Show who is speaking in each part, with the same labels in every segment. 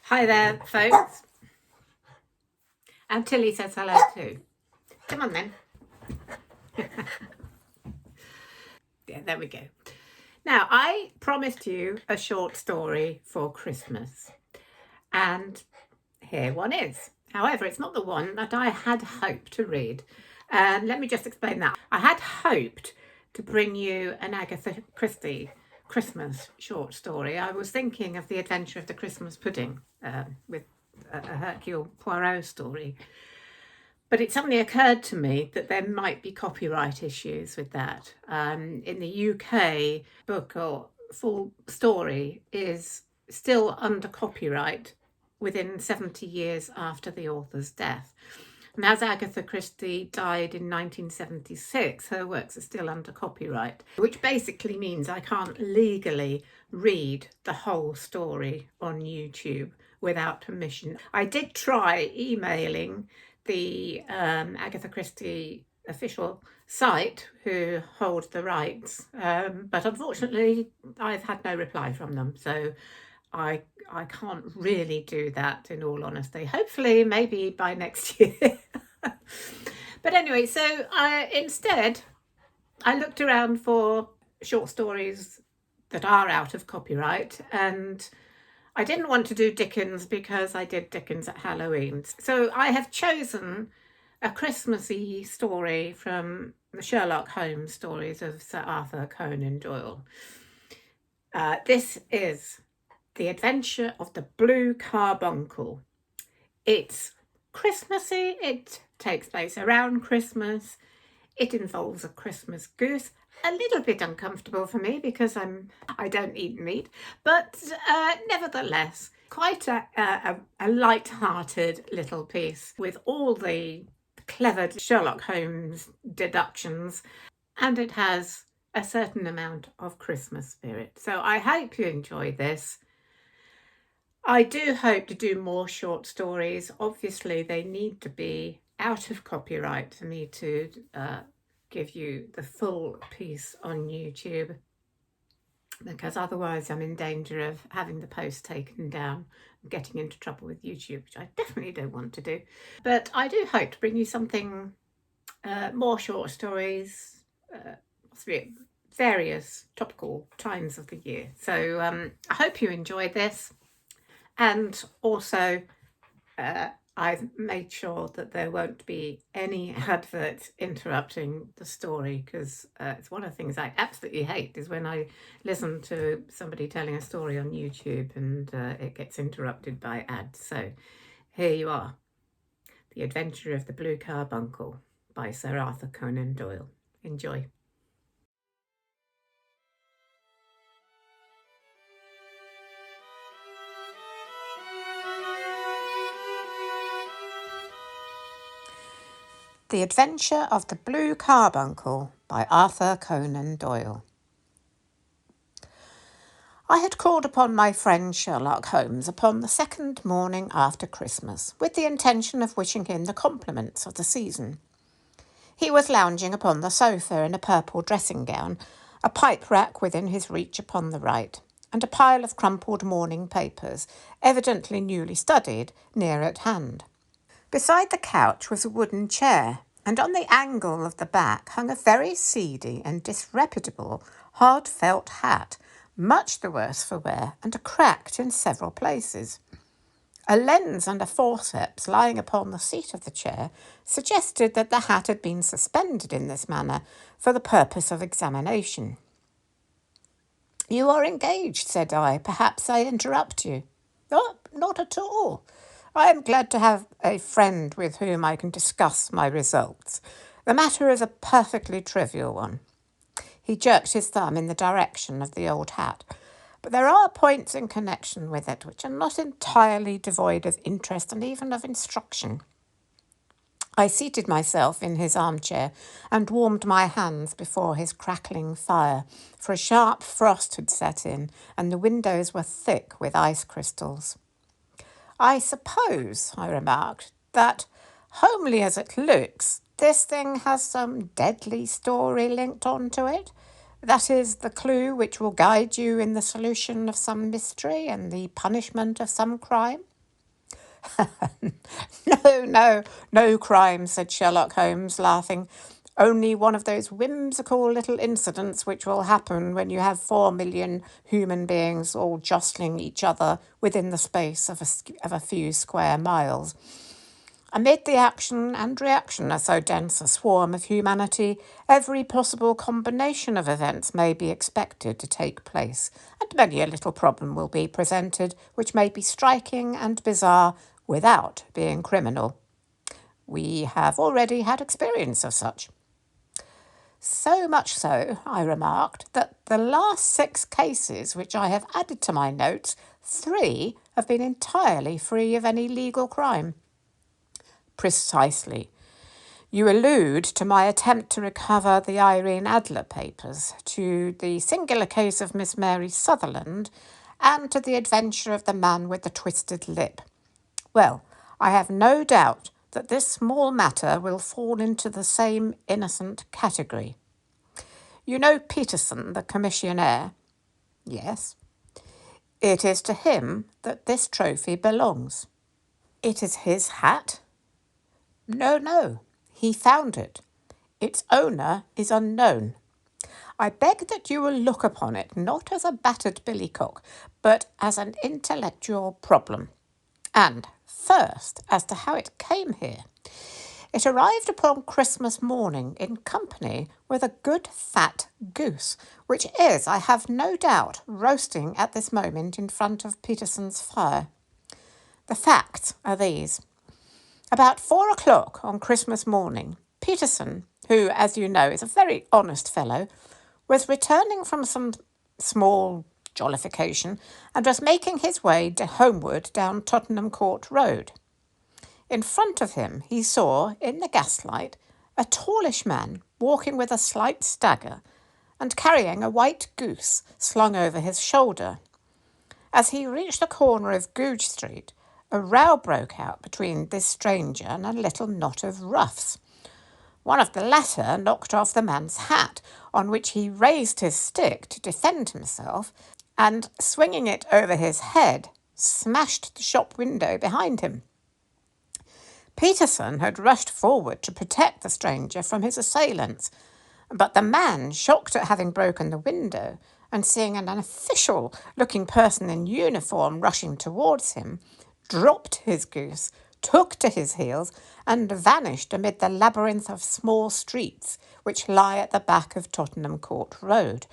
Speaker 1: Hi there, folks. And Tilly says hello too. Come on then. Yeah, there we go. Now, I promised you a short story for Christmas, and here one is. However, it's not the one that I had hoped to read. And let me just explain that. I had hoped to bring you an Agatha Christie Christmas short story. I was thinking of The Adventure of the Christmas Pudding with a Hercule Poirot story. But it suddenly occurred to me that there might be copyright issues with that. In the UK, book or full story is still under copyright within 70 years after the author's death. And as Agatha Christie died in 1976, her works are still under copyright, which basically means I can't legally read the whole story on YouTube without permission. I did try emailing the Agatha Christie official site who hold the rights, but unfortunately I've had no reply from them, so I can't really do that, in all honesty. Hopefully maybe by next year. But anyway, so instead I looked around for short stories that are out of copyright, and I didn't want to do Dickens because I did Dickens at Halloween. So I have chosen a Christmassy story from the Sherlock Holmes stories of Sir Arthur Conan Doyle. This is The Adventure of the Blue Carbuncle. It's Christmassy, it takes place around Christmas, it involves a Christmas goose. A little bit uncomfortable for me because I don't eat meat, but nevertheless, quite a light-hearted little piece with all the clever Sherlock Holmes deductions, and it has a certain amount of Christmas spirit. So I hope you enjoy this. I do hope to do more short stories. Obviously, they need to be out of copyright for me to give you the full piece on YouTube, because otherwise I'm in danger of having the post taken down and getting into trouble with YouTube, which I definitely don't want to do. But I do hope to bring you something more short stories, possibly at various topical times of the year. So I hope you enjoy this, and also I've made sure that there won't be any adverts interrupting the story, because it's one of the things I absolutely hate is when I listen to somebody telling a story on YouTube and it gets interrupted by ads. So here you are, The Adventure of the Blue Carbuncle by Sir Arthur Conan Doyle. Enjoy. The Adventure of the Blue Carbuncle by Arthur Conan Doyle. I had called upon my friend Sherlock Holmes upon the second morning after Christmas, with the intention of wishing him the compliments of the season. He was lounging upon the sofa in a purple dressing gown, a pipe rack within his reach upon the right, and a pile of crumpled morning papers, evidently newly studied, near at hand. Beside the couch was a wooden chair, and on the angle of the back hung a very seedy and disreputable hard felt hat, much the worse for wear and cracked in several places. A lens and a forceps lying upon the seat of the chair suggested that the hat had been suspended in this manner for the purpose of examination. "You are engaged," said I. "Perhaps I interrupt you." "Oh, not at all. I am glad to have a friend with whom I can discuss my results. The matter is a perfectly trivial one." He jerked his thumb in the direction of the old hat. "But there are points in connection with it which are not entirely devoid of interest and even of instruction." I seated myself in his armchair and warmed my hands before his crackling fire, for a sharp frost had set in and the windows were thick with ice crystals. "I suppose," I remarked, "that, homely as it looks, this thing has some deadly story linked on to it? That is, the clue which will guide you in the solution of some mystery and the punishment of some crime?" No crime, said Sherlock Holmes, laughing. Only one of those whimsical little incidents which will happen when you have 4 million human beings all jostling each other within the space of a few square miles. Amid the action and reaction of so dense a swarm of humanity, every possible combination of events may be expected to take place, and many a little problem will be presented which may be striking and bizarre without being criminal. We have already had experience of such. So much so, I remarked, that the last 6 cases which I have added to my notes, 3 have been entirely free of any legal crime. Precisely. You allude to my attempt to recover the Irene Adler papers, to the singular case of Miss Mary Sutherland, and to the adventure of the man with the twisted lip. Well, I have no doubt that this small matter will fall into the same innocent category. You know Peterson, the commissionaire? Yes. It is to him that this trophy belongs. It is his hat? No. He found it. Its owner is unknown. I beg that you will look upon it not as a battered billycock, but as an intellectual problem. And first, as to how it came here. It arrived upon Christmas morning in company with a good fat goose, which is, I have no doubt, roasting at this moment in front of Peterson's fire. The facts are these. About 4 o'clock on Christmas morning, Peterson, who, as you know, is a very honest fellow, was returning from some small jollification and was making his way homeward down Tottenham Court Road. In front of him he saw, in the gaslight, a tallish man walking with a slight stagger and carrying a white goose slung over his shoulder. As he reached the corner of Goodge Street, a row broke out between this stranger and a little knot of roughs. One of the latter knocked off the man's hat, on which he raised his stick to defend himself, and, swinging it over his head, smashed the shop window behind him. Peterson had rushed forward to protect the stranger from his assailants, but the man, shocked at having broken the window, and seeing an official-looking person in uniform rushing towards him, dropped his goose, took to his heels, and vanished amid the labyrinth of small streets which lie at the back of Tottenham Court Road.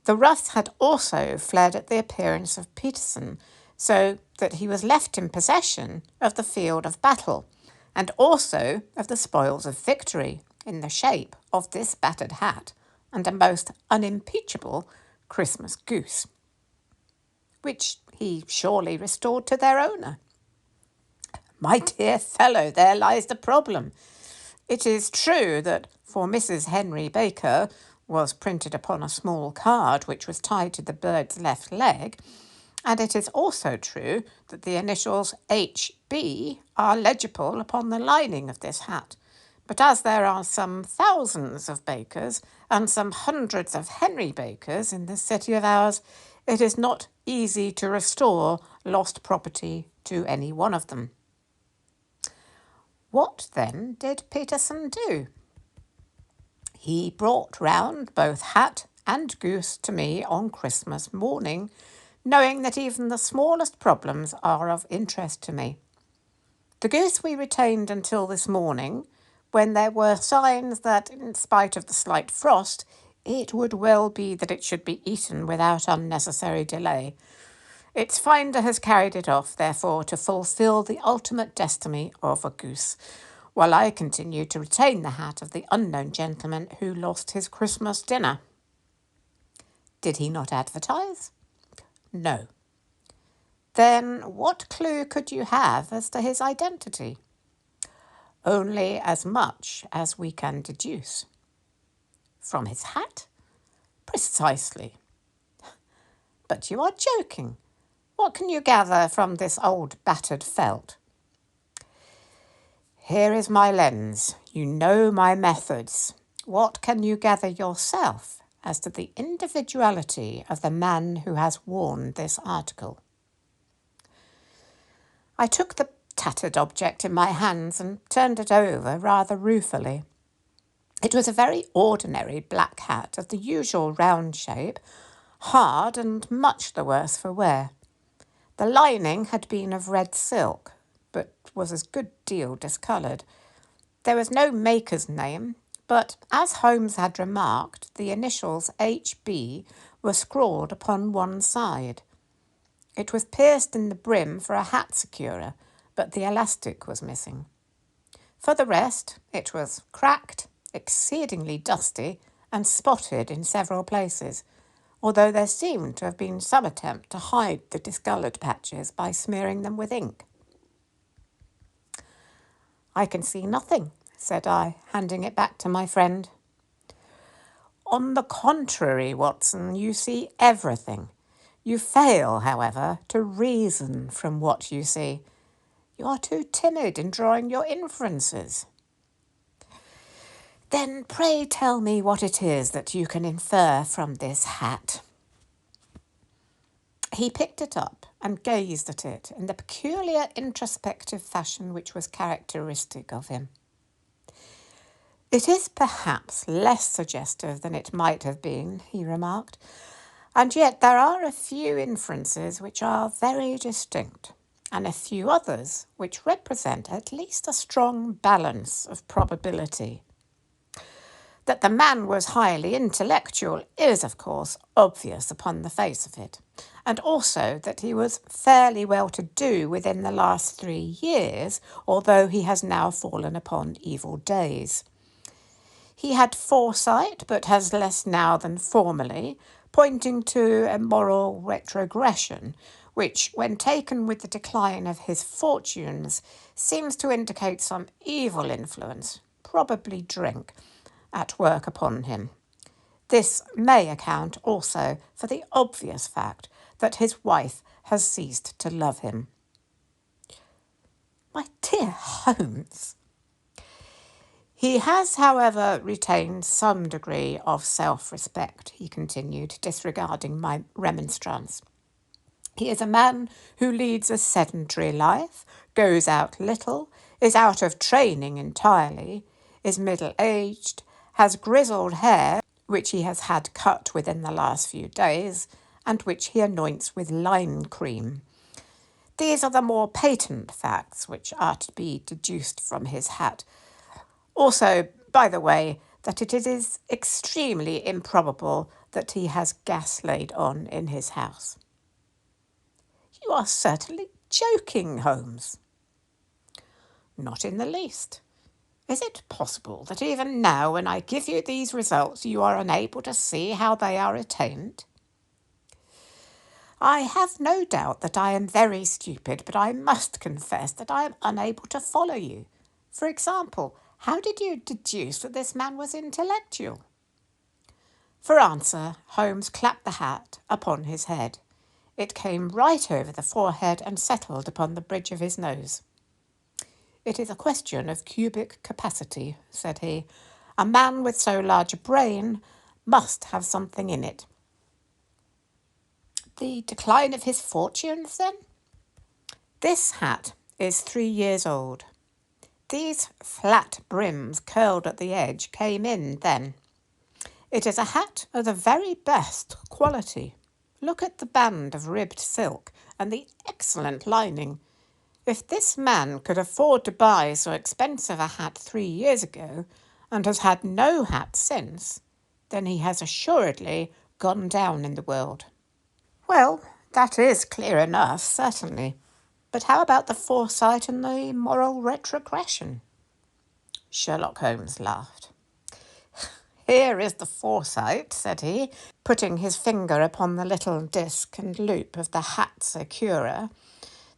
Speaker 1: The roughs had also fled at the appearance of Peterson, so that he was left in possession of the field of battle, and also of the spoils of victory in the shape of this battered hat and a most unimpeachable Christmas goose, which he surely restored to their owner. My dear fellow, there lies the problem. It is true that "For Mrs. Henry Baker" was printed upon a small card which was tied to the bird's left leg, and it is also true that the initials H.B. are legible upon the lining of this hat. But as there are some thousands of Bakers and some hundreds of Henry Bakers in this city of ours, it is not easy to restore lost property to any one of them. What then did Peterson do? He brought round both hat and goose to me on Christmas morning, knowing that even the smallest problems are of interest to me. The goose we retained until this morning, when there were signs that, in spite of the slight frost, it would well be that it should be eaten without unnecessary delay. Its finder has carried it off, therefore, to fulfil the ultimate destiny of a goose, while I continue to retain the hat of the unknown gentleman who lost his Christmas dinner. Did he not advertise? No. Then what clue could you have as to his identity? Only as much as we can deduce. From his hat? Precisely. But you are joking. What can you gather from this old battered felt? Here is my lens. You know my methods. What can you gather yourself as to the individuality of the man who has worn this article? I took the tattered object in my hands and turned it over rather ruefully. It was a very ordinary black hat of the usual round shape, hard and much the worse for wear. The lining had been of red silk, but was a good deal discoloured. There was no maker's name, but, as Holmes had remarked, the initials H.B. were scrawled upon one side. It was pierced in the brim for a hat securer, but the elastic was missing. For the rest, it was cracked, exceedingly dusty, and spotted in several places, although there seemed to have been some attempt to hide the discoloured patches by smearing them with ink. "I can see nothing," said I, handing it back to my friend. "On the contrary, Watson, you see everything. You fail, however, to reason from what you see. You are too timid in drawing your inferences." "Then pray tell me what it is that you can infer from this hat." He picked it up and gazed at it in the peculiar introspective fashion which was characteristic of him. "It is perhaps less suggestive than it might have been," he remarked, "and yet there are a few inferences which are very distinct, and a few others which represent at least a strong balance of probability. That the man was highly intellectual is, of course, obvious upon the face of it, and also that he was fairly well-to-do within the last 3 years, although he has now fallen upon evil days. He had foresight, but has less now than formerly, pointing to a moral retrogression, which, when taken with the decline of his fortunes, seems to indicate some evil influence, probably drink, at work upon him. This may account also for the obvious fact that his wife has ceased to love him." "My dear Holmes!" "He has, however, retained some degree of self-respect," he continued, disregarding my remonstrance. "He is a man who leads a sedentary life, goes out little, is out of training entirely, is middle-aged, has grizzled hair, which he has had cut within the last few days, and which he anoints with lime cream. These are the more patent facts which are to be deduced from his hat. Also, by the way, that it is extremely improbable that he has gas laid on in his house." "You are certainly joking, Holmes." "Not in the least. Is it possible that even now, when I give you these results, you are unable to see how they are attained?" "I have no doubt that I am very stupid, but I must confess that I am unable to follow you. For example, how did you deduce that this man was intellectual?" For answer, Holmes clapped the hat upon his head. It came right over the forehead and settled upon the bridge of his nose. "It is a question of cubic capacity," said he. "A man with so large a brain must have something in it." "The decline of his fortunes, then?" "This hat is 3 years old. These flat brims curled at the edge came in then. It is a hat of the very best quality. Look at the band of ribbed silk and the excellent lining. If this man could afford to buy so expensive a hat 3 years ago, and has had no hat since, then he has assuredly gone down in the world." "Well, that is clear enough, certainly. But how about the foresight and the moral retrogression?" Sherlock Holmes laughed. "Here is the foresight," said he, putting his finger upon the little disc and loop of the hat securer.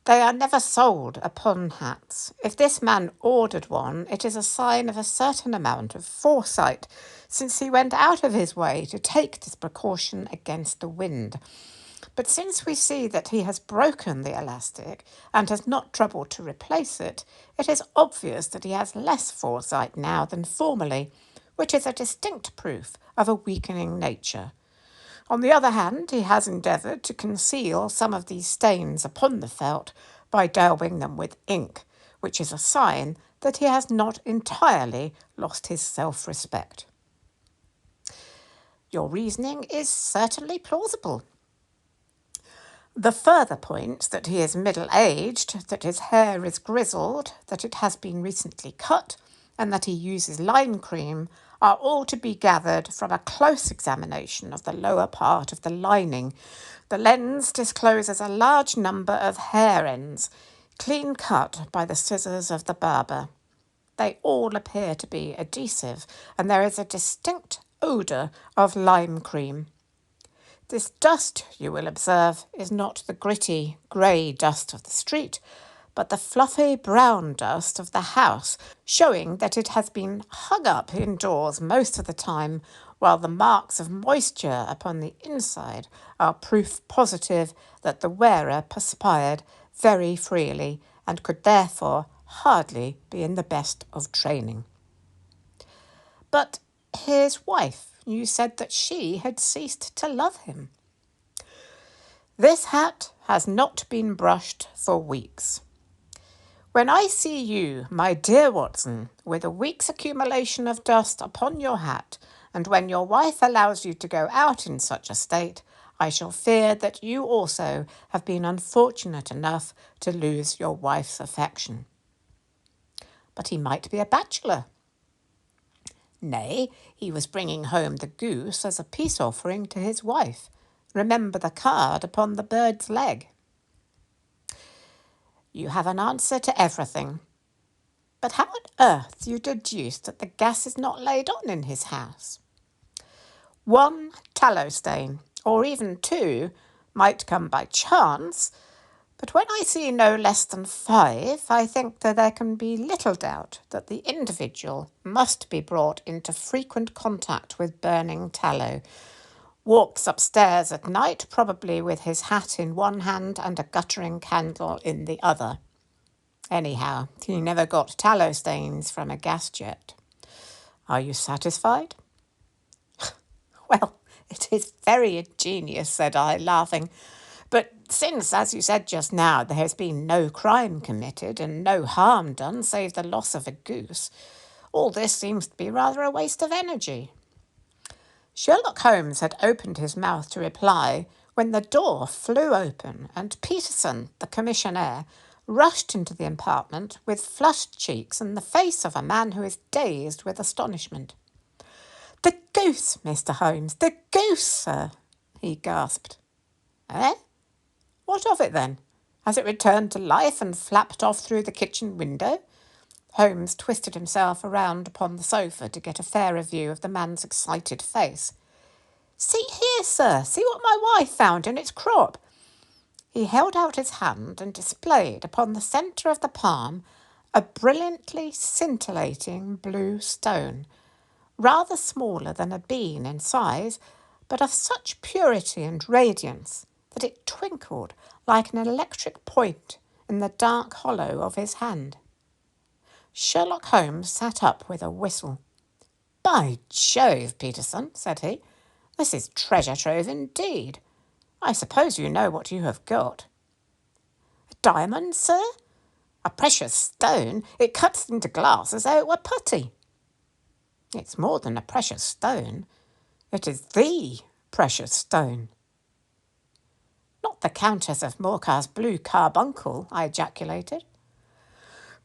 Speaker 1: "They are never sold upon hats. If this man ordered one, it is a sign of a certain amount of foresight, since he went out of his way to take this precaution against the wind. But since we see that he has broken the elastic and has not troubled to replace it, it is obvious that he has less foresight now than formerly, which is a distinct proof of a weakening nature. On the other hand, he has endeavoured to conceal some of these stains upon the felt by daubing them with ink, which is a sign that he has not entirely lost his self-respect. Your reasoning is certainly plausible. The further points that he is middle-aged, that his hair is grizzled, that it has been recently cut, and that he uses lime cream are all to be gathered from a close examination of the lower part of the lining. The lens discloses a large number of hair ends, clean cut by the scissors of the barber. They all appear to be adhesive, and there is a distinct odour of lime cream. This dust, you will observe, is not the gritty, grey dust of the street, but the fluffy brown dust of the house, showing that it has been hung up indoors most of the time, while the marks of moisture upon the inside are proof positive that the wearer perspired very freely and could therefore hardly be in the best of training. But his wife, you said that she had ceased to love him. This hat has not been brushed for weeks. When I see you, my dear Watson, with a week's accumulation of dust upon your hat, and when your wife allows you to go out in such a state, I shall fear that you also have been unfortunate enough to lose your wife's affection. But he might be a bachelor. Nay, he was bringing home the goose as a peace offering to his wife. Remember the card upon the bird's leg. You have an answer to everything. But how on earth do you deduce that the gas is not laid on in his house? One tallow stain, or even two, might come by chance, but when I see no less than 5, I think that there can be little doubt that the individual must be brought into frequent contact with burning tallow, walks upstairs at night, probably with his hat in one hand and a guttering candle in the other. Anyhow, he never got tallow stains from a gas jet. Are you satisfied? Well, it is very ingenious, said I, laughing. But since, as you said just now, there has been no crime committed and no harm done save the loss of a goose, all this seems to be rather a waste of energy. Sherlock Holmes had opened his mouth to reply when the door flew open and Peterson, the commissionaire, rushed into the apartment with flushed cheeks and the face of a man who is dazed with astonishment. "The goose, Mr. Holmes, the goose, sir," he gasped. "Eh? What of it then? Has it returned to life and flapped off through the kitchen window?" Holmes twisted himself around upon the sofa to get a fairer view of the man's excited face. "See here, sir, see what my wife found in its crop." He held out his hand and displayed upon the centre of the palm a brilliantly scintillating blue stone, rather smaller than a bean in size, but of such purity and radiance that it twinkled like an electric point in the dark hollow of his hand. Sherlock Holmes sat up with a whistle. "By Jove, Peterson," said he, "this is treasure trove indeed. I suppose you know what you have got." "A diamond, sir? A precious stone. It cuts into glass as though it were putty." "It's more than a precious stone. It is the precious stone." "Not the Countess of Morcar's Blue Carbuncle," I ejaculated.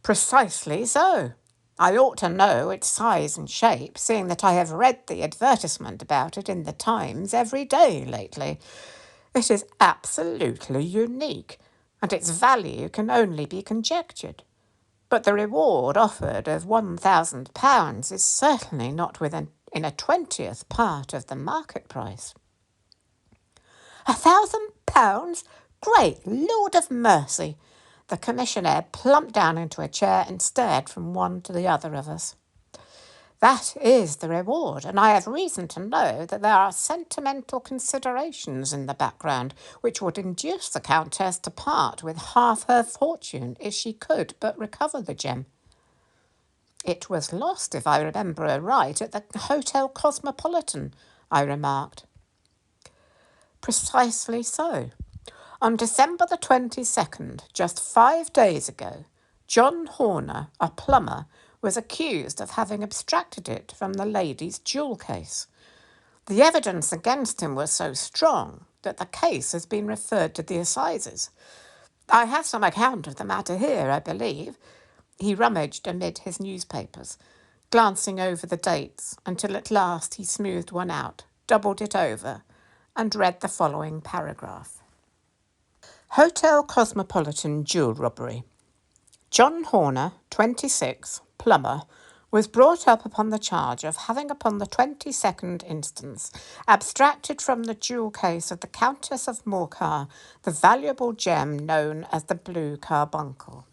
Speaker 1: "Precisely so. I ought to know its size and shape, seeing that I have read the advertisement about it in the Times every day lately. It is absolutely unique, and its value can only be conjectured. But the reward offered of £1,000 is certainly not within a 20th part of the market price." £1,000? Great Lord of mercy! The commissionaire plumped down into a chair and stared from one to the other of us. "That is the reward, and I have reason to know that there are sentimental considerations in the background which would induce the Countess to part with half her fortune if she could but recover the gem." "It was lost, if I remember aright, at the Hotel Cosmopolitan," I remarked. "Precisely so. On December the 22nd, just 5 days ago, John Horner, a plumber, was accused of having abstracted it from the lady's jewel case. The evidence against him was so strong that the case has been referred to the assizes. I have some account of the matter here, I believe. He rummaged amid his newspapers, glancing over the dates until at last he smoothed one out, doubled it over, and read the following paragraph. Hotel Cosmopolitan jewel robbery. John Horner, 26, plumber, was brought up upon the charge of having upon the 22nd instance abstracted from the jewel case of the Countess of Morcar the valuable gem known as the Blue Carbuncle.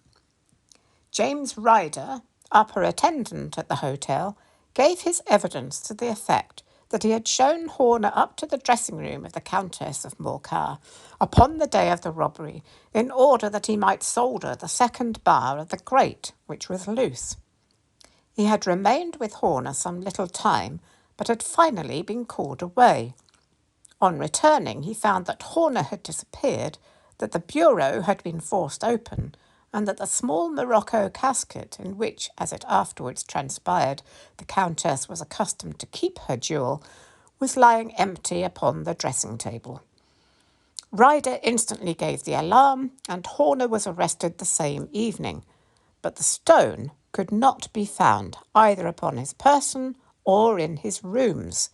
Speaker 1: James Ryder, upper attendant at the hotel, gave his evidence to the effect that he had shown Horner up to the dressing room of the Countess of Morcar upon the day of the robbery in order that he might solder the second bar of the grate, which was loose. He had remained with Horner some little time, but had finally been called away. On returning, he found that Horner had disappeared, that the bureau had been forced open, and that the small morocco casket in which, as it afterwards transpired, the Countess was accustomed to keep her jewel, was lying empty upon the dressing-table. Ryder instantly gave the alarm, and Horner was arrested the same evening, but the stone could not be found either upon his person or in his rooms.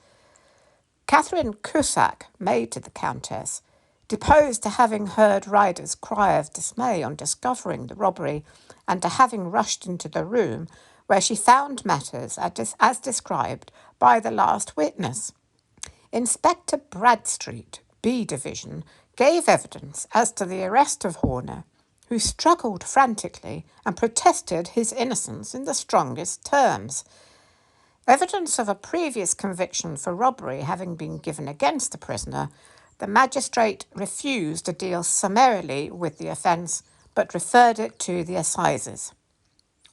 Speaker 1: Catherine Cusack, maid to the Countess, deposed to having heard Ryder's cry of dismay on discovering the robbery and to having rushed into the room where she found matters as described by the last witness. Inspector Bradstreet, B Division, gave evidence as to the arrest of Horner, who struggled frantically and protested his innocence in the strongest terms. Evidence of a previous conviction for robbery having been given against the prisoner, the magistrate refused to deal summarily with the offence, but referred it to the assizes.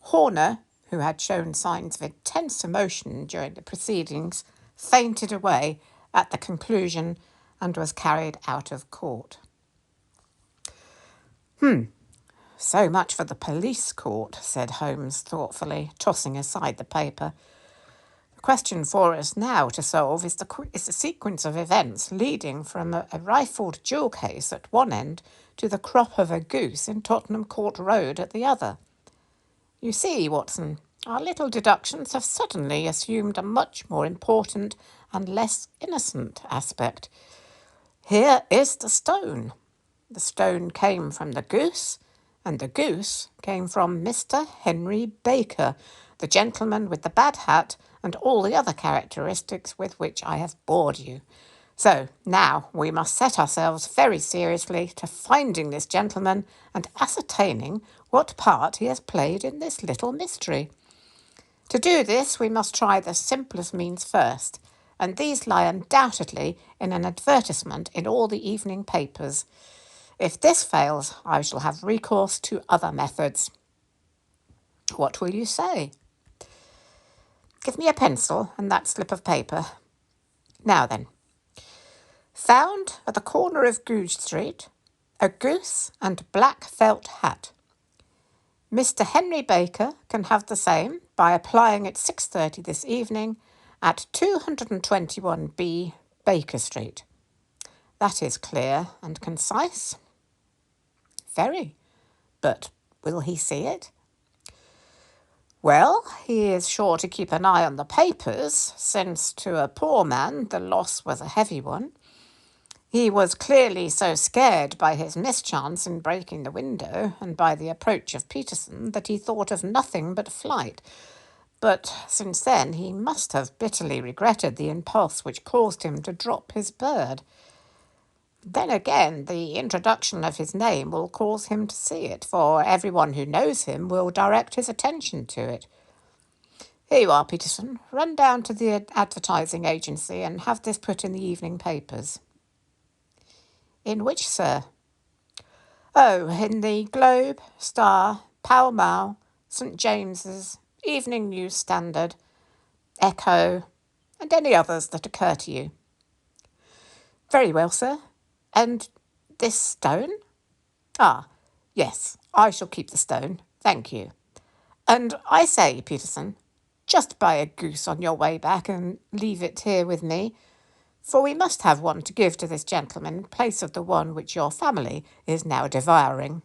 Speaker 1: Horner, who had shown signs of intense emotion during the proceedings, fainted away at the conclusion and was carried out of court. So much for the police court, said Holmes thoughtfully, tossing aside the paper. The question for us now to solve is the sequence of events leading from a rifled jewel case at one end to the crop of a goose in Tottenham Court Road at the other. You see, Watson, our little deductions have suddenly assumed a much more important and less innocent aspect. Here is the stone. The stone came from the goose, and the goose came from Mr. Henry Baker, the gentleman with the bad hat and all the other characteristics with which I have bored you. So now we must set ourselves very seriously to finding this gentleman and ascertaining what part he has played in this little mystery. To do this, we must try the simplest means first, and these lie undoubtedly in an advertisement in all the evening papers. If this fails, I shall have recourse to other methods. What will you say? Give me a pencil and that slip of paper. Now then. Found at the corner of Goose Street, a goose and black felt hat. Mr. Henry Baker can have the same by applying at 6:30 this evening at 221B Baker Street. That is clear and concise. Very. But will he see it? Well, he is sure to keep an eye on the papers, since to a poor man the loss was a heavy one. He was clearly so scared by his mischance in breaking the window and by the approach of Peterson that he thought of nothing but flight. But since then he must have bitterly regretted the impulse which caused him to drop his bird. Then again, the introduction of his name will cause him to see it, for everyone who knows him will direct his attention to it. Here you are, Peterson. Run down to the advertising agency and have this put in the evening papers. In which, sir? Oh, in the Globe, Star, Pall Mall, St. James's, Evening News Standard, Echo, and any others that occur to you. Very well, sir. And this stone? Ah, yes, I shall keep the stone, thank you. And I say, Peterson, just buy a goose on your way back and leave it here with me, for we must have one to give to this gentleman in place of the one which your family is now devouring.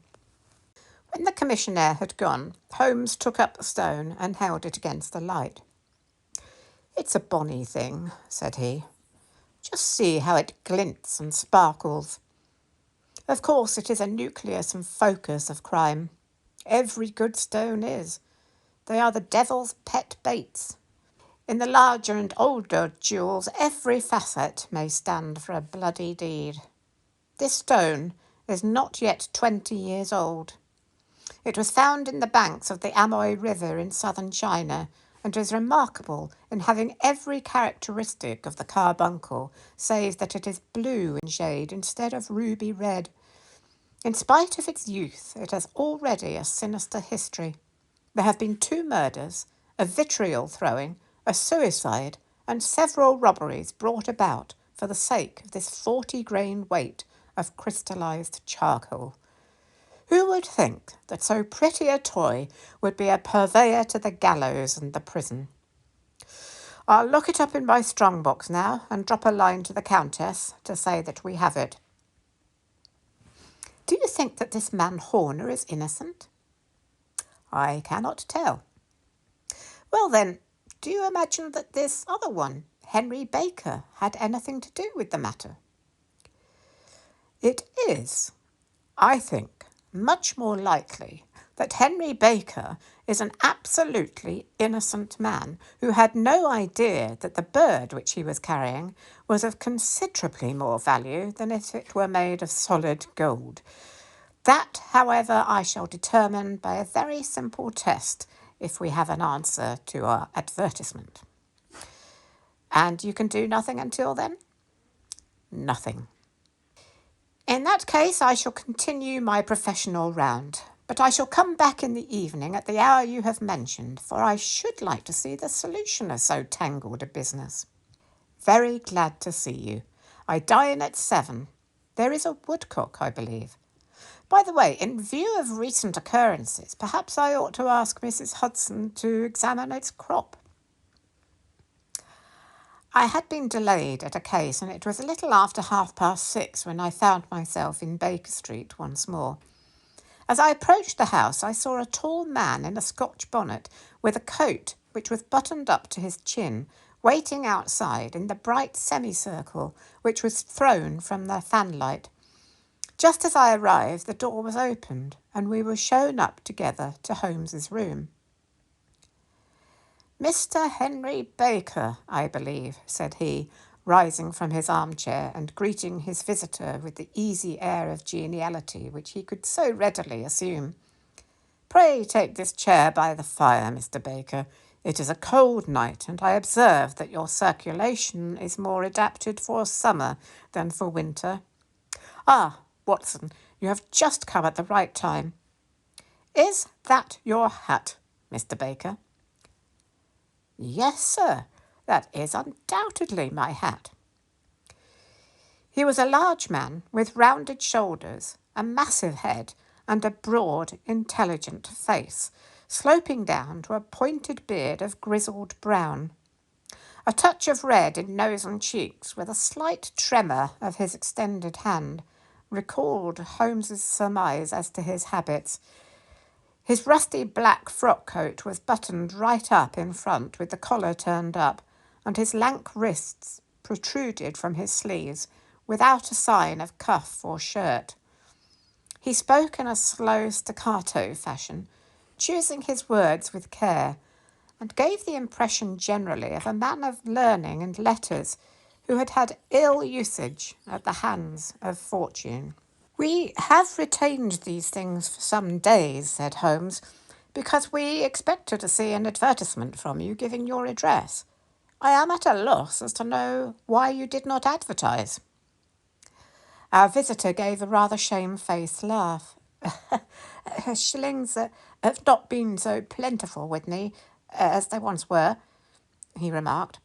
Speaker 1: When the commissionaire had gone, Holmes took up the stone and held it against the light. It's a bonny thing, said he. Just see how it glints and sparkles. Of course, it is a nucleus and focus of crime. Every good stone is. They are the devil's pet baits. In the larger and older jewels, every facet may stand for a bloody deed. This stone is not yet 20 years old. It was found in the banks of the Amoy River in southern China and is remarkable in having every characteristic of the carbuncle, save that it is blue in shade instead of ruby red. In spite of its youth, it has already a sinister history. There have been 2 murders, a vitriol throwing, a suicide, and several robberies brought about for the sake of this 40-grain weight of crystallized charcoal. Who would think that so pretty a toy would be a purveyor to the gallows and the prison? I'll look it up in my strong box now and drop a line to the Countess to say that we have it. Do you think that this man Horner is innocent? I cannot tell. Well then, do you imagine that this other one, Henry Baker, had anything to do with the matter? It is, I think, much more likely that Henry Baker is an absolutely innocent man who had no idea that the bird which he was carrying was of considerably more value than if it were made of solid gold. That, however, I shall determine by a very simple test if we have an answer to our advertisement. And you can do nothing until then? Nothing. In that case, I shall continue my professional round, but I shall come back in the evening at the hour you have mentioned, for I should like to see the solution of so tangled a business. Very glad to see you. I dine at 7. There is a woodcock, I believe. By the way, in view of recent occurrences, perhaps I ought to ask Mrs. Hudson to examine its crop. I had been delayed at a case, and it was a little after 6:30 when I found myself in Baker Street once more. As I approached the house, I saw a tall man in a Scotch bonnet, with a coat which was buttoned up to his chin, waiting outside in the bright semicircle which was thrown from the fanlight. Just as I arrived, the door was opened, and we were shown up together to Holmes's room. Mr. Henry Baker, I believe, said he, rising from his armchair and greeting his visitor with the easy air of geniality which he could so readily assume. Pray take this chair by the fire, Mr. Baker. It is a cold night, and I observe that your circulation is more adapted for summer than for winter. Ah, Watson, you have just come at the right time. Is that your hat, Mr. Baker? Yes, sir, that is undoubtedly my hat. He was a large man with rounded shoulders, a massive head, and a broad, intelligent face, sloping down to a pointed beard of grizzled brown. A touch of red in nose and cheeks, with a slight tremor of his extended hand, recalled Holmes's surmise as to his habits. His rusty black frock coat was buttoned right up in front with the collar turned up, and his lank wrists protruded from his sleeves without a sign of cuff or shirt. He spoke in a slow staccato fashion, choosing his words with care, and gave the impression generally of a man of learning and letters who had had ill usage at the hands of fortune. We have retained these things for some days, said Holmes, because we expected to see an advertisement from you giving your address. I am at a loss as to know why you did not advertise. Our visitor gave a rather shamefaced laugh. Shillings have not been so plentiful with me as they once were, he remarked.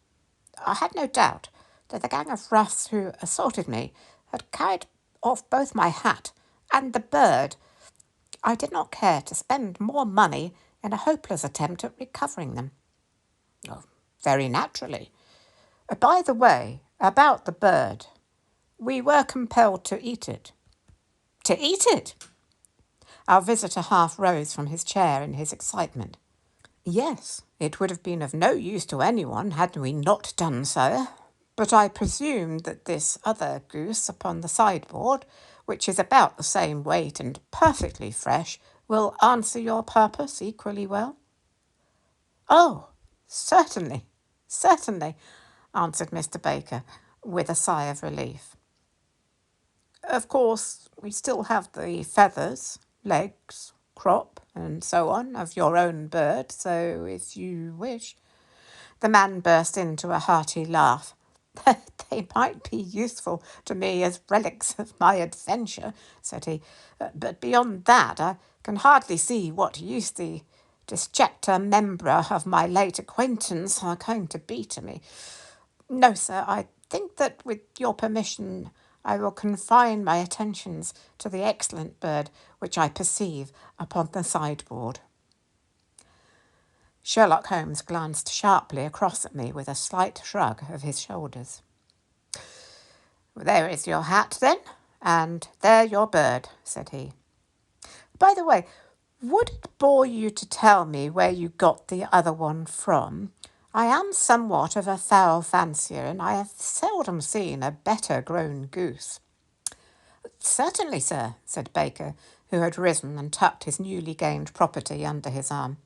Speaker 1: I had no doubt that the gang of roughs who assaulted me had carried off both my hat and the bird. I did not care to spend more money in a hopeless attempt at recovering them. Oh, very naturally. By the way, about the bird. We were compelled to eat it. To eat it? Our visitor half rose from his chair in his excitement. Yes, it would have been of no use to anyone had we not done so. But I presume that this other goose upon the sideboard, which is about the same weight and perfectly fresh, will answer your purpose equally well? Oh, certainly, certainly, answered Mr. Baker, with a sigh of relief. Of course, we still have the feathers, legs, crop, and so on of your own bird, so if you wish. The man burst into a hearty laugh. They might be useful to me as relics of my adventure, said he, but beyond that I can hardly see what use the disjecta membra of my late acquaintance are going to be to me. No, sir, I think that with your permission I will confine my attentions to the excellent bird which I perceive upon the sideboard. Sherlock Holmes glanced sharply across at me with a slight shrug of his shoulders. There is your hat, then, and there your bird, said he. By the way, would it bore you to tell me where you got the other one from? I am somewhat of a fowl fancier, and I have seldom seen a better grown goose. Certainly, sir, said Baker, who had risen and tucked his newly gained property under his arm.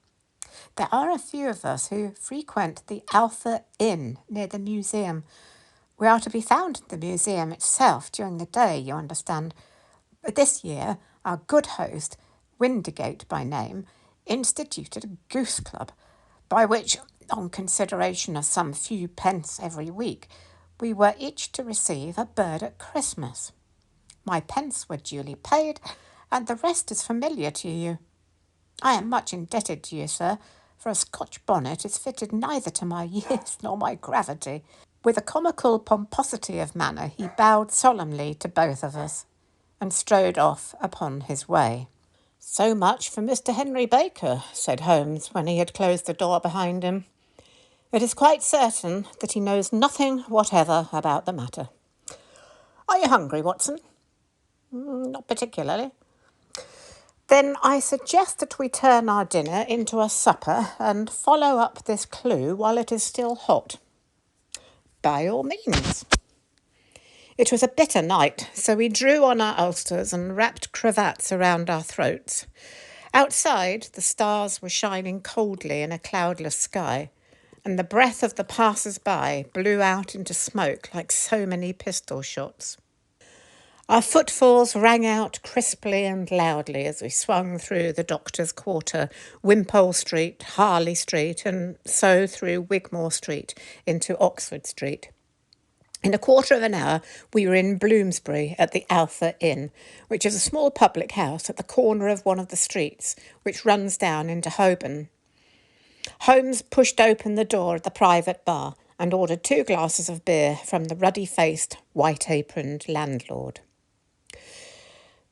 Speaker 1: There are a few of us who frequent the Alpha Inn near the museum. We are to be found in the museum itself during the day, you understand. This year, our good host, Windigate by name, instituted a goose club, by which, on consideration of some few pence every week, we were each to receive a bird at Christmas. My pence were duly paid, and the rest is familiar to you. I am much indebted to you, sir, for a Scotch bonnet is fitted neither to my years nor my gravity. With a comical pomposity of manner, he bowed solemnly to both of us, and strode off upon his way. So much for Mr. Henry Baker, said Holmes, when he had closed the door behind him. It is quite certain that he knows nothing whatever about the matter. Are you hungry, Watson? Not particularly. Then I suggest that we turn our dinner into a supper and follow up this clue while it is still hot. By all means. It was a bitter night, so we drew on our ulsters and wrapped cravats around our throats. Outside, the stars were shining coldly in a cloudless sky, and the breath of the passers-by blew out into smoke like so many pistol shots. Our footfalls rang out crisply and loudly as we swung through the Doctor's Quarter, Wimpole Street, Harley Street, and so through Wigmore Street into Oxford Street. In a quarter of an hour, we were in Bloomsbury at the Alpha Inn, which is a small public house at the corner of one of the streets, which runs down into Holborn. Holmes pushed open the door of the private bar and ordered 2 glasses of beer from the ruddy-faced, white-aproned landlord.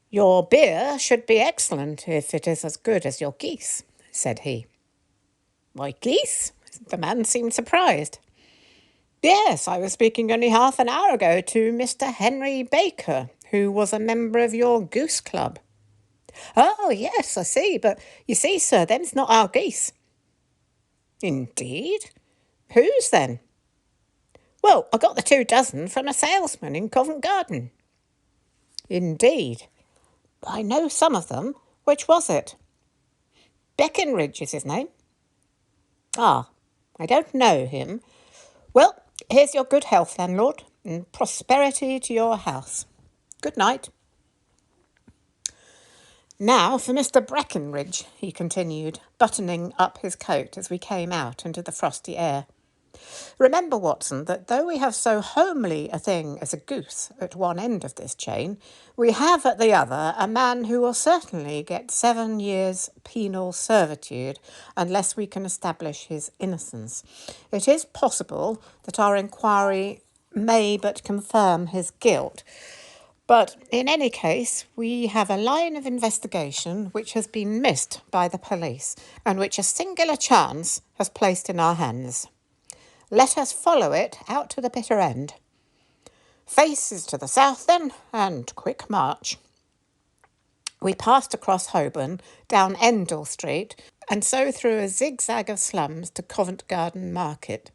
Speaker 1: Your beer should be excellent if it is as good as your geese, said he. My geese? The man seemed surprised. Yes, I was speaking only half an hour ago to Mr. Henry Baker, who was a member of your goose club. Oh, yes, I see, but you see, sir, them's not our geese. Indeed? Whose then? Well, I got the 2 dozen from a salesman in Covent Garden. Indeed. I know some of them. Which was it? Beckenridge is his name. Ah, I don't know him. Well, here's your good health, landlord, and prosperity to your house. Good night. Now for Mr. Breckenridge, he continued, buttoning up his coat as we came out into the frosty air. Remember, Watson, that though we have so homely a thing as a goose at one end of this chain, we have at the other a man who will certainly get 7 years' penal servitude unless we can establish his innocence. It is possible that our inquiry may but confirm his guilt, But in any case, we have a line of investigation which has been missed by the police and which a singular chance has placed in our hands. Let us follow it out to the bitter end. Faces to the south then, and quick march. We passed across Holborn, down Endell Street, and so through a zigzag of slums to Covent Garden Market.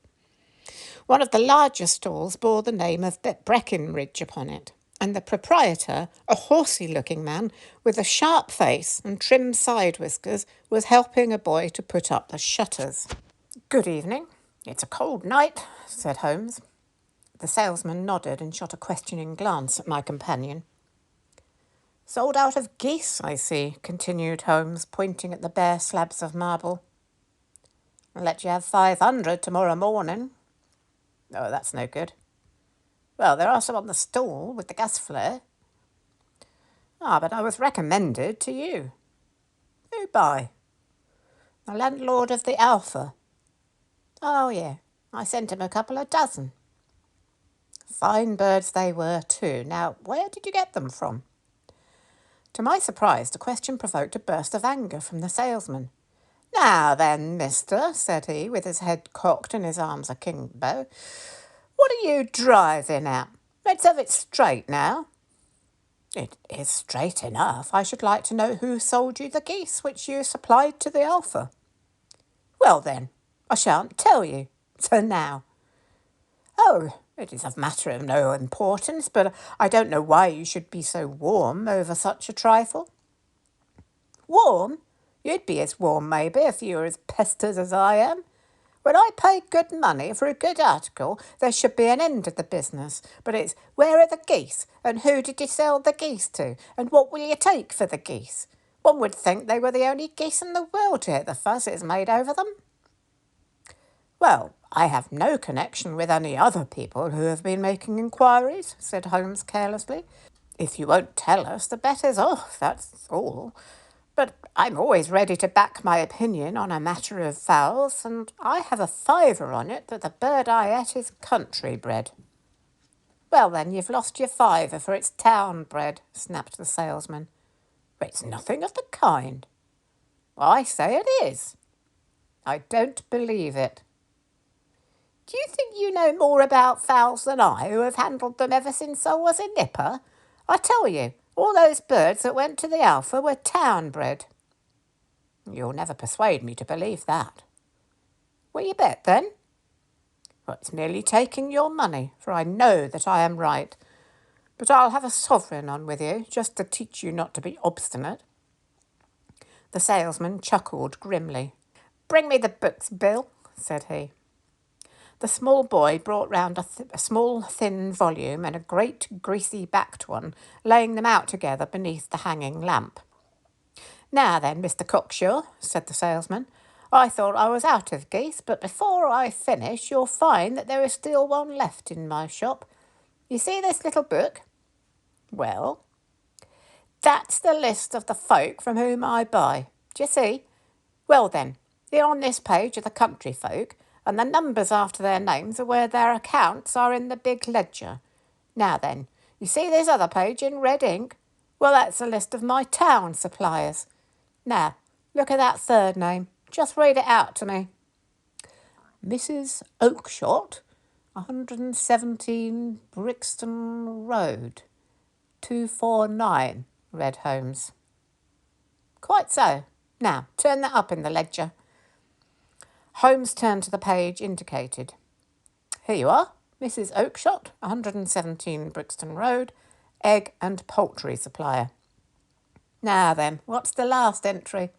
Speaker 1: One of the larger stalls bore the name of Breckinridge upon it, and the proprietor, a horsey-looking man with a sharp face and trim side whiskers, was helping a boy to put up the shutters. "Good evening. It's a cold night," said Holmes. The salesman nodded and shot a questioning glance at my companion. "Sold out of geese, I see," continued Holmes, pointing at the bare slabs of marble. "I'll let you have 500 tomorrow morning." "Oh, that's no good." "Well, there are some on the stall with the gas flare." "Ah, but I was recommended to you." "Who by?" "The landlord of the Alpha." "Oh, yeah, I sent him a couple of dozen." Fine birds they were too. Now, where did you get them from? To my surprise, the question provoked a burst of anger from the salesman. "Now then, mister," said he, with his head cocked and his arms akimbo, "what are you driving at? Let's have it straight now." "It is straight enough. I should like to know who sold you the geese which you supplied to the Alpha." "Well then, I shan't tell you. So now." "Oh, it is a matter of no importance, but I don't know why you should be so warm over such a trifle." "Warm? You'd be as warm, maybe, if you were as pestered as I am. When I pay good money for a good article, there should be an end of the business. But it's, where are the geese? And who did you sell the geese to? And what will you take for the geese? One would think they were the only geese in the world to hit the fuss it's made over them." "Well, I have no connection with any other people who have been making inquiries," said Holmes carelessly. "If you won't tell us, the better's off, that's all. But I'm always ready to back my opinion on a matter of fowls, and I have a fiver on it that the bird I ate is country bred." "Well, then, you've lost your fiver, for it's town bred," snapped the salesman. "But it's nothing of the kind." "I say it is." "I don't believe it." "Do you think you know more about fowls than I, who have handled them ever since I was a nipper? I tell you, all those birds that went to the Alpha were town bred." "You'll never persuade me to believe that." "Will you bet, then?" "Well, it's merely taking your money, for I know that I am right. But I'll have a sovereign on with you, just to teach you not to be obstinate." The salesman chuckled grimly. "Bring me the books, Bill," said he. The small boy brought round a small, thin volume and a great, greasy-backed one, laying them out together beneath the hanging lamp. "Now then, Mr. Cocksure," said the salesman, "I thought I was out of geese, but before I finish you'll find that there is still one left in my shop. You see this little book?" "Well?" "That's the list of the folk from whom I buy. Do you see? Well then, here on this page are the country folk, and the numbers after their names are where their accounts are in the big ledger. Now then, you see this other page in red ink? Well, that's a list of my town suppliers. Now, look at that third name. Just read it out to me." "Mrs. Oakshott, 117 Brixton Road, 249, read Holmes. "Quite so. Now, turn that up in the ledger." Holmes turned to the page indicated. "Here you are, Mrs. Oakshott, 117 Brixton Road, egg and poultry supplier. Now then, what's the last entry?"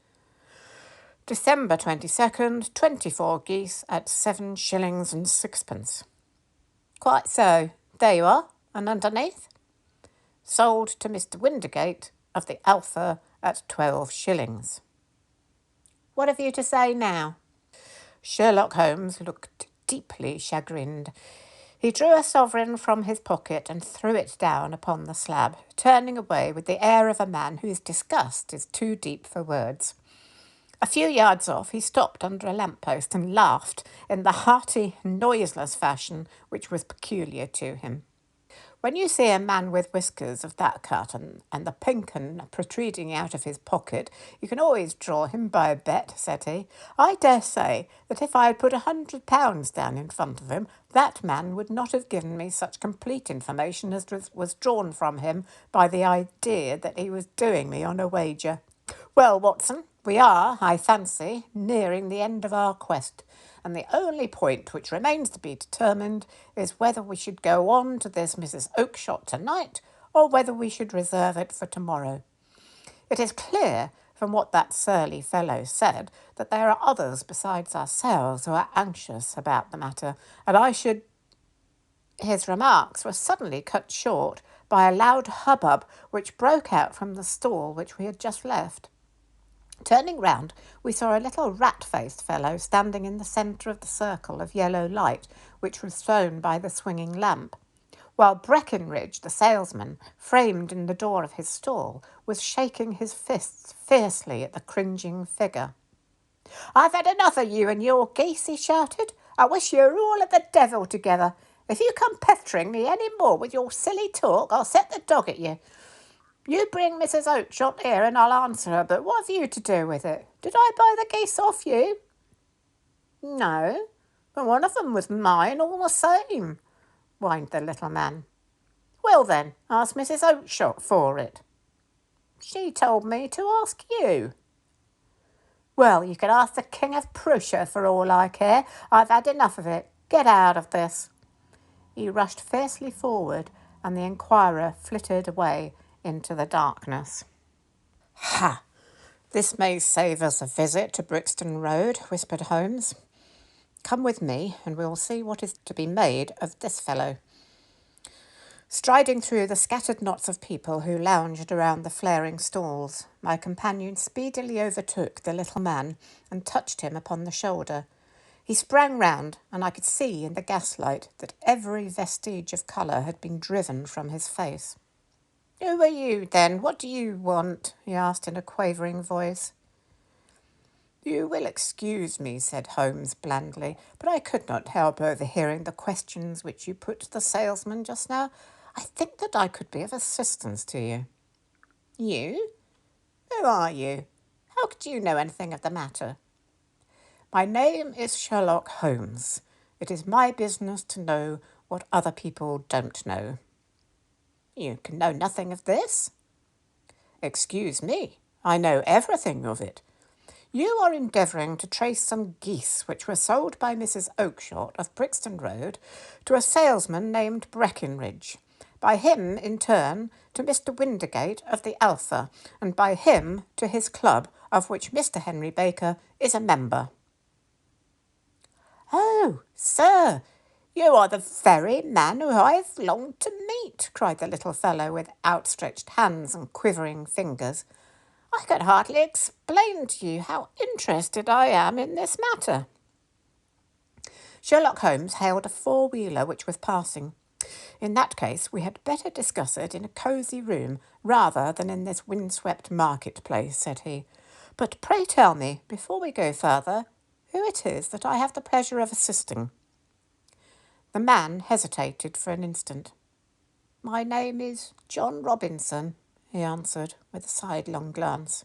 Speaker 1: "December 22nd, 24 geese at 7 shillings and sixpence." "Quite so. There you are. And underneath?" "Sold to Mr. Windergate of the Alpha at 12 shillings. "What have you to say now?" Sherlock Holmes looked deeply chagrined. He drew a sovereign from his pocket and threw it down upon the slab, turning away with the air of a man whose disgust is too deep for words. A few yards off, he stopped under a lamp-post and laughed in the hearty, noiseless fashion which was peculiar to him. When you see a man with whiskers of that cut and the pink un protruding out of his pocket, you can always draw him by a bet, said he. I dare say that if I had put £100 down in front of him, that man would not have given me such complete information as was drawn from him by the idea that he was doing me on a wager. Well, Watson, we are, I fancy, nearing the end of our quest, and the only point which remains to be determined is whether we should go on to this Mrs. Oakshott tonight, or whether we should reserve it for tomorrow. It is clear from what that surly fellow said that there are others besides ourselves who are anxious about the matter, and I should... His remarks were suddenly cut short by a loud hubbub which broke out from the stall which we had just left. Turning round, we saw a little rat-faced fellow standing in the centre of the circle of yellow light which was thrown by the swinging lamp, while Breckenridge, the salesman, framed in the door of his stall, was shaking his fists fiercely at the cringing figure. "I've had enough of you and your geese," he shouted. "I wish you were all at the devil together. If you come pestering me any more with your silly talk, I'll set the dog at you. You bring Mrs. Oakshott here and I'll answer her, but what have you to do with it? Did I buy the geese off you?" "No, but one of them was mine all the same," whined the little man. "Well then, ask Mrs. Oakshott for it." "She told me to ask you." "Well, you can ask the King of Prussia for all I care. I've had enough of it. Get out of this." He rushed fiercely forward, and the inquirer flitted away into the darkness. "Ha! This may save us a visit to Brixton Road," whispered Holmes. "Come with me, and we'll see what is to be made of this fellow." Striding through the scattered knots of people who lounged around the flaring stalls, my companion speedily overtook the little man and touched him upon the shoulder. He sprang round, and I could see in the gaslight that every vestige of colour had been driven from his face. "Who are you, then? What do you want?" he asked in a quavering voice. "You will excuse me," said Holmes blandly, "but I could not help overhearing the questions which you put to the salesman just now. I think that I could be of assistance to you." "You? Who are you? How could you know anything of the matter?" "My name is Sherlock Holmes. It is my business to know what other people don't know." "You can know nothing of this?" "Excuse me, I know everything of it. You are endeavouring to trace some geese which were sold by Mrs. Oakshott of Brixton Road to a salesman named Breckenridge, by him in turn to Mr. Windergate of the Alpha, and by him to his club, of which Mr. Henry Baker is a member." "Oh, sir, you are the very man who I have longed to meet," cried the little fellow with outstretched hands and quivering fingers. "I can hardly explain to you how interested I am in this matter." Sherlock Holmes hailed a four-wheeler which was passing. "In that case, we had better discuss it in a cosy room rather than in this windswept market-place," said he. "But pray tell me, before we go further, who it is that I have the pleasure of assisting." The man hesitated for an instant. "My name is John Robinson," he answered, with a sidelong glance.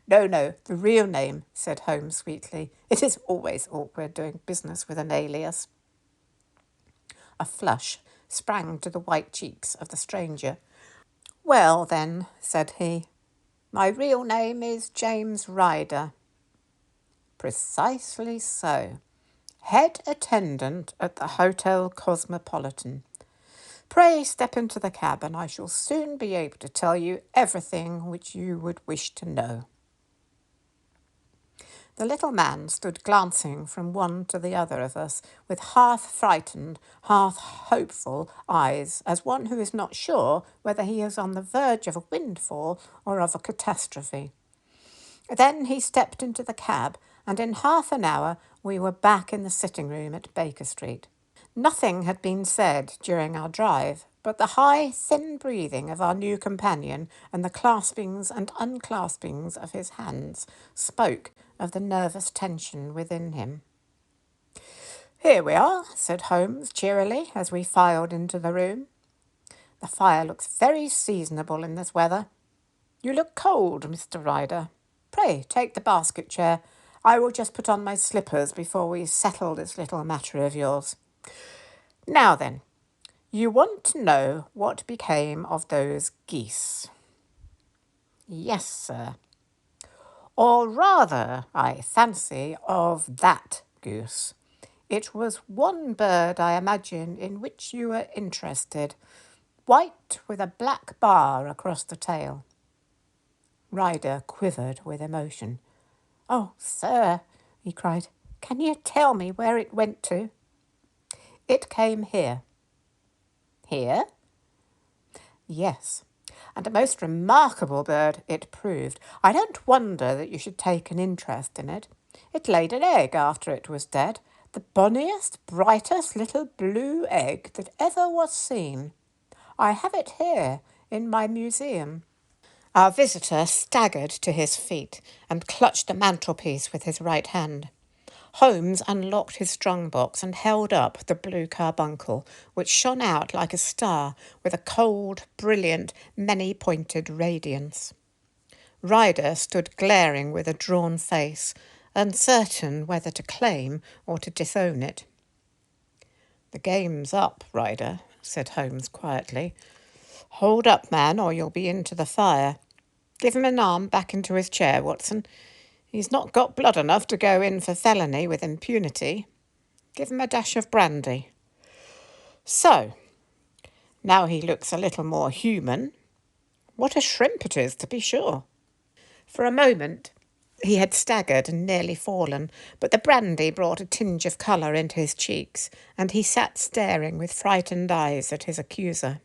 Speaker 1: No, the real name," said Holmes sweetly. "It is always awkward doing business with an alias." A flush sprang to the white cheeks of the stranger. "Well, then," said he, "my real name is James Ryder." "Precisely so. Head attendant at the Hotel Cosmopolitan. Pray step into the cab, and I shall soon be able to tell you everything which you would wish to know." The little man stood glancing from one to the other of us with half-frightened, half-hopeful eyes, as one who is not sure whether he is on the verge of a windfall or of a catastrophe. Then he stepped into the cab, and in half an hour we were back in the sitting-room at Baker Street. Nothing had been said during our drive, but the high, thin breathing of our new companion and the claspings and unclaspings of his hands spoke of the nervous tension within him. "Here we are," said Holmes cheerily as we filed into the room. The fire looks very seasonable in this weather. You look cold, Mr. Ryder. Pray, take the basket chair. I will just put on my slippers before we settle this little matter of yours. Now then, you want to know what became of those geese? Yes, sir. Or rather, I fancy, of that goose. It was one bird, I imagine, in which you were interested, white with a black bar across the tail. Ryder quivered with emotion. Oh, sir, he cried, can you tell me where it went to? It came here. Here? Yes, and a most remarkable bird it proved. I don't wonder that you should take an interest in it. It laid an egg after it was dead, the bonniest, brightest little blue egg that ever was seen. I have it here in my museum. Our visitor staggered to his feet and clutched the mantelpiece with his right hand. Holmes unlocked his strong-box and held up the Blue Carbuncle, which shone out like a star with a cold, brilliant, many-pointed radiance. Ryder stood glaring with a drawn face, uncertain whether to claim or to disown it. The game's up, Ryder, said Holmes quietly. Hold up, man, or you'll be into the fire. Give him an arm back into his chair, Watson. He's not got blood enough to go in for felony with impunity. Give him a dash of brandy. So, now he looks a little more human. What a shrimp it is, to be sure. For a moment he had staggered and nearly fallen, but the brandy brought a tinge of colour into his cheeks, and he sat staring with frightened eyes at his accuser.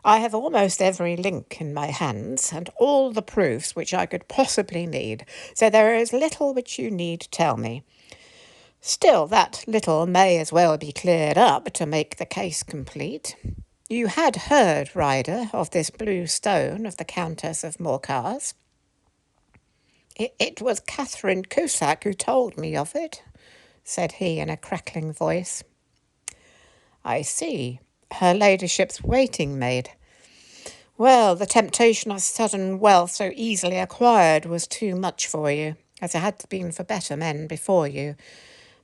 Speaker 1: I have almost every link in my hands, and all the proofs which I could possibly need, so there is little which you need tell me. Still, that little may as well be cleared up to make the case complete. You had heard, Ryder, of this blue stone of the Countess of Morcar's? It was Catherine Cusack who told me of it, said he in a crackling voice. I see. Her ladyship's waiting maid. Well, the temptation of sudden wealth so easily acquired was too much for you, as it had been for better men before you.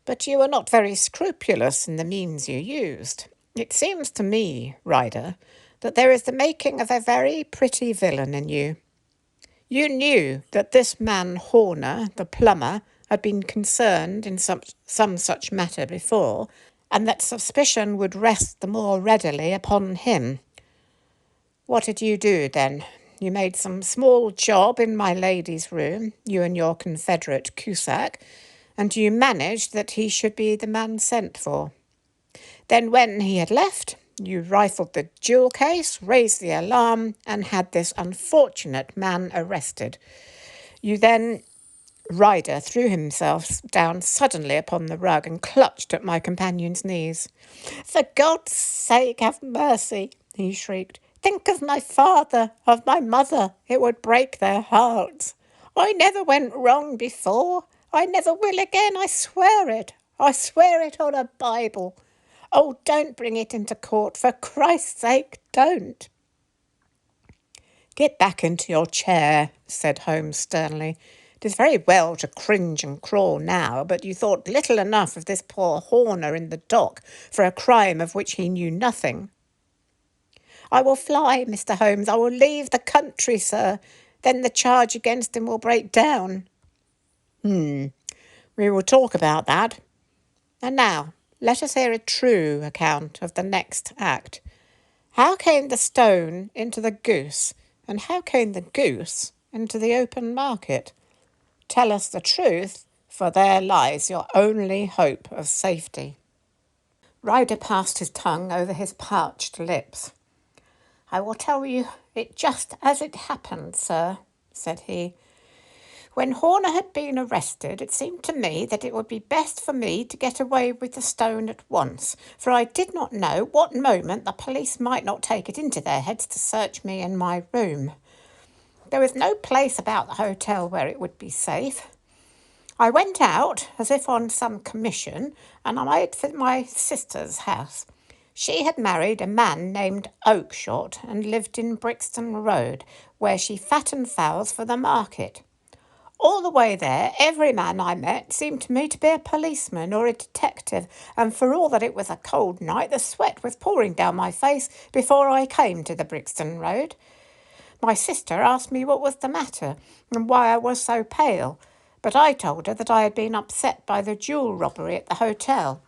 Speaker 1: But you were not very scrupulous in the means you used. It seems to me, Ryder, that there is the making of a very pretty villain in you. You knew that this man Horner, the plumber, had been concerned in some such matter before, and that suspicion would rest the more readily upon him. What did you do, then? You made some small job in my lady's room, you and your confederate Cusack, and you managed that he should be the man sent for. Then when he had left, you rifled the jewel case, raised the alarm, and had this unfortunate man arrested. You then... Ryder threw himself down suddenly upon the rug and clutched at my companion's knees. For God's sake, have mercy, he shrieked. Think of my father, of my mother. It would break their hearts. I never went wrong before. I never will again, I swear it. I swear it on a Bible. Oh, don't bring it into court, for Christ's sake, don't. Get back into your chair, said Holmes sternly. It is very well to cringe and crawl now, but you thought little enough of this poor Horner in the dock for a crime of which he knew nothing. I will fly, Mr. Holmes. I will leave the country, sir. Then the charge against him will break down. We will talk about that. And now, let us hear a true account of the next act. How came the stone into the goose, and how came the goose into the open market? Tell us the truth, for there lies your only hope of safety. Ryder passed his tongue over his parched lips. I will tell you it just as it happened, sir, said he. When Horner had been arrested, it seemed to me that it would be best for me to get away with the stone at once, for I did not know what moment the police might not take it into their heads to search me in my room. There was no place about the hotel where it would be safe. I went out, as if on some commission, and I made for my sister's house. She had married a man named Oakshott and lived in Brixton Road, where she fattened fowls for the market. All the way there, every man I met seemed to me to be a policeman or a detective, and for all that it was a cold night, the sweat was pouring down my face before I came to the Brixton Road. My sister asked me what was the matter and why I was so pale, but I told her that I had been upset by the jewel robbery at the hotel.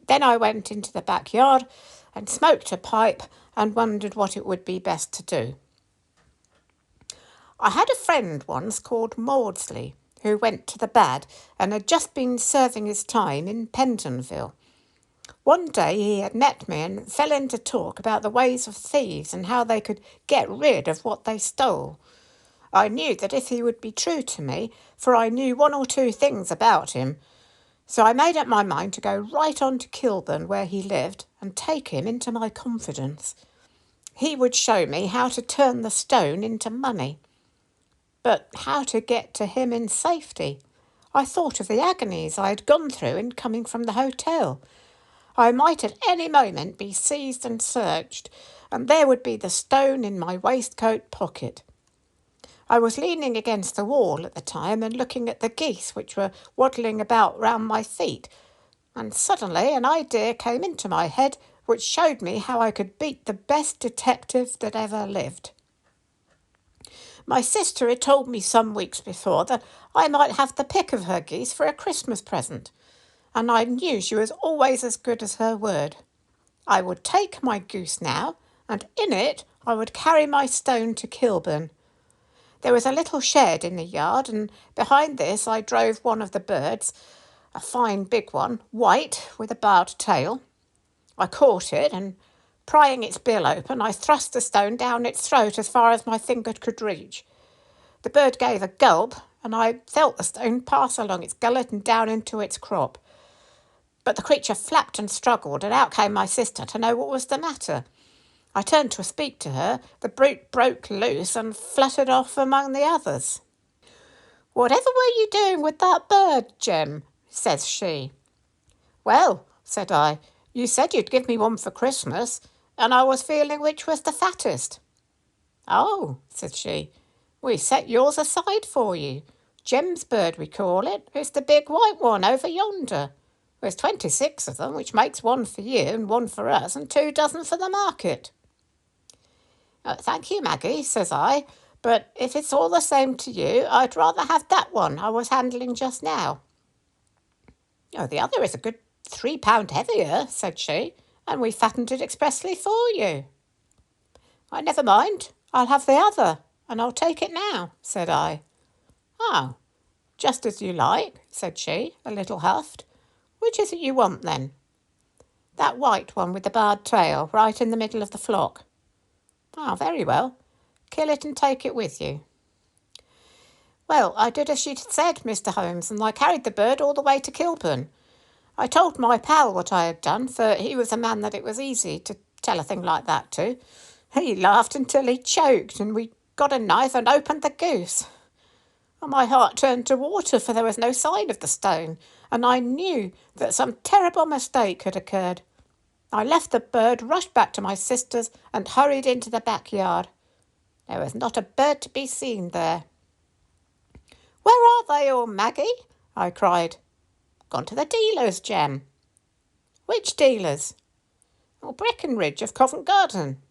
Speaker 1: Then I went into the backyard and smoked a pipe and wondered what it would be best to do. I had a friend once called Maudsley who went to the bad and had just been serving his time in Pentonville. One day he had met me and fell into talk about the ways of thieves and how they could get rid of what they stole. I knew that if he would be true to me, for I knew one or two things about him, so I made up my mind to go right on to Kilburn where he lived and take him into my confidence. He would show me how to turn the stone into money. But how to get to him in safety? I thought of the agonies I had gone through in coming from the hotel. I might at any moment be seized and searched, and there would be the stone in my waistcoat pocket. I was leaning against the wall at the time and looking at the geese which were waddling about round my feet, and suddenly an idea came into my head which showed me how I could beat the best detective that ever lived. My sister had told me some weeks before that I might have the pick of her geese for a Christmas present, and I knew she was always as good as her word. I would take my goose now, and in it I would carry my stone to Kilburn. There was a little shed in the yard, and behind this I drove one of the birds, a fine big one, white, with a barred tail. I caught it, and prying its bill open, I thrust the stone down its throat as far as my finger could reach. The bird gave a gulp, and I felt the stone pass along its gullet and down into its crop. But the creature flapped and struggled, and out came my sister to know what was the matter. I turned to speak to her. The brute broke loose and fluttered off among the others. "Whatever were you doing with that bird, Jem?" says she. "Well," said I, "you said you'd give me one for Christmas, and I was feeling which was the fattest." "Oh," said she, "we set yours aside for you. Jem's bird, we call it. It's the big white one over yonder. There's 26 of them, which makes one for you and one for us and 2 dozen for the market." "Thank you, Maggie," says I, "but if it's all the same to you, I'd rather have that one I was handling just now." "Oh, the other is a good 3 pound heavier," said she, "and we fattened it expressly for you." "I never mind, I'll have the other, and I'll take it now," said I. "Oh, just as you like," said she, a little huffed. "Which is it you want, then?" "That white one with the barred tail, right in the middle of the flock." "Oh, very well. Kill it and take it with you." Well, I did as she said, Mr. Holmes, and I carried the bird all the way to Kilburn. I told my pal what I had done, for he was a man that it was easy to tell a thing like that to. He laughed until he choked, and we got a knife and opened the goose. My heart turned to water, for there was no sign of the stone, and I knew that some terrible mistake had occurred. I left the bird, rushed back to my sister's, and hurried into the backyard. There was not a bird to be seen there. "Where are they all, Maggie?" I cried. "Gone to the dealers, Jem." "Which dealers?" "Breckenridge of Covent Garden."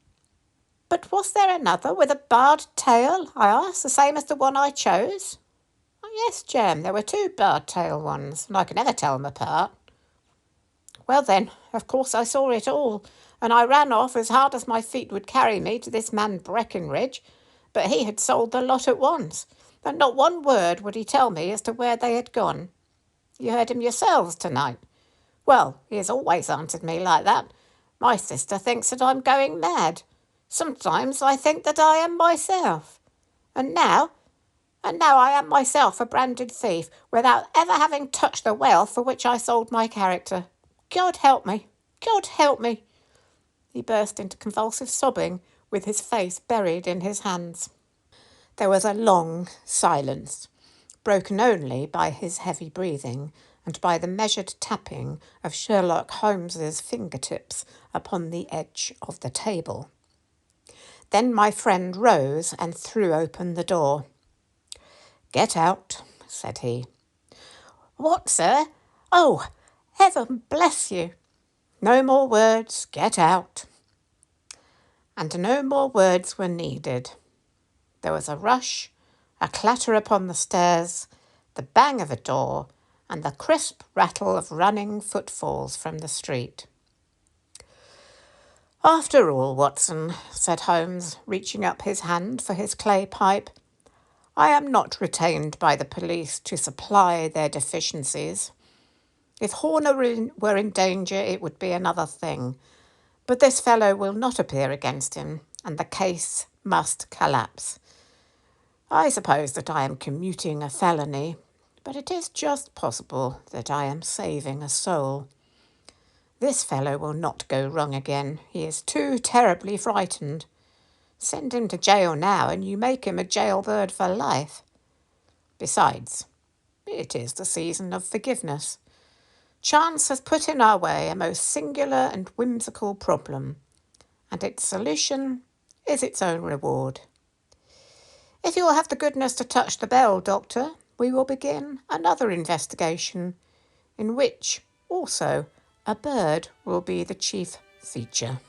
Speaker 1: "But was there another with a barred tail?" I asked, "the same as the one I chose?" "Yes, Jem, there were 2 barred tail ones, and I could never tell them apart." Well then, of course I saw it all, and I ran off as hard as my feet would carry me to this man Breckenridge, but he had sold the lot at once, and not one word would he tell me as to where they had gone. You heard him yourselves tonight. Well, he has always answered me like that. My sister thinks that I'm going mad. Sometimes I think that I am myself. And now I am myself a branded thief, without ever having touched the wealth for which I sold my character. God help me! God help me!" He burst into convulsive sobbing, with his face buried in his hands. There was a long silence. broken only by his heavy breathing and by the measured tapping of Sherlock Holmes's fingertips upon the edge of the table. Then my friend rose and threw open the door. "Get out," said he. "What, sir? Oh, heaven bless you!" "No more words. Get out." And no more words were needed. There was a rush, a clatter upon the stairs, the bang of a door, and the crisp rattle of running footfalls from the street. "After all, Watson," said Holmes, reaching up his hand for his clay pipe, "I am not retained by the police to supply their deficiencies. If Horner were in danger, it would be another thing. But this fellow will not appear against him, and the case must collapse. I suppose that I am commuting a felony, but it is just possible that I am saving a soul. This fellow will not go wrong again. He is too terribly frightened. Send him to jail now and you make him a jailbird for life. Besides, it is the season of forgiveness. Chance has put in our way a most singular and whimsical problem, and its solution is its own reward. If you will have the goodness to touch the bell, Doctor, we will begin another investigation, in which, also, a bird will be the chief feature."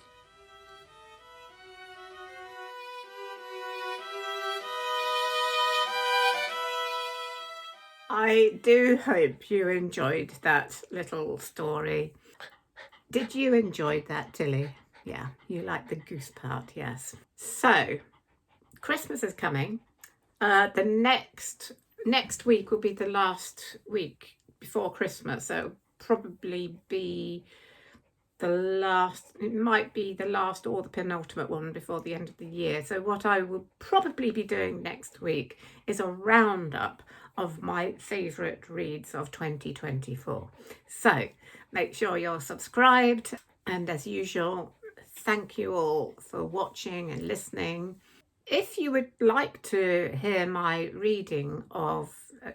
Speaker 1: I do hope you enjoyed that little story. Did you enjoy that, Tilly? Yeah, you like the goose part, yes. So, Christmas is coming. The next week will be the last week before Christmas, so it'll probably be it might be the last or the penultimate one before the end of the year. So what I will probably be doing next week is a roundup of my favourite reads of 2024. So make sure you're subscribed, and as usual, thank you all for watching and listening. If you would like to hear my reading of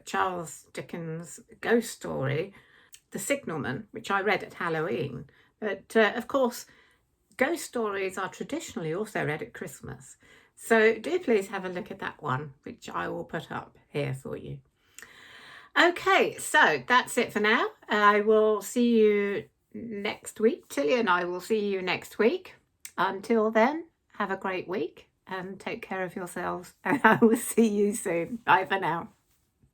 Speaker 1: Charles Dickens' ghost story, The Signalman, which I read at Halloween, but of course, ghost stories are traditionally also read at Christmas. So do please have a look at that one, which I will put up here for you. Okay, so that's it for now. I will see you next week. Tilly and I will see you next week. Until then, have a great week and take care of yourselves. And I will see you soon. Bye for now.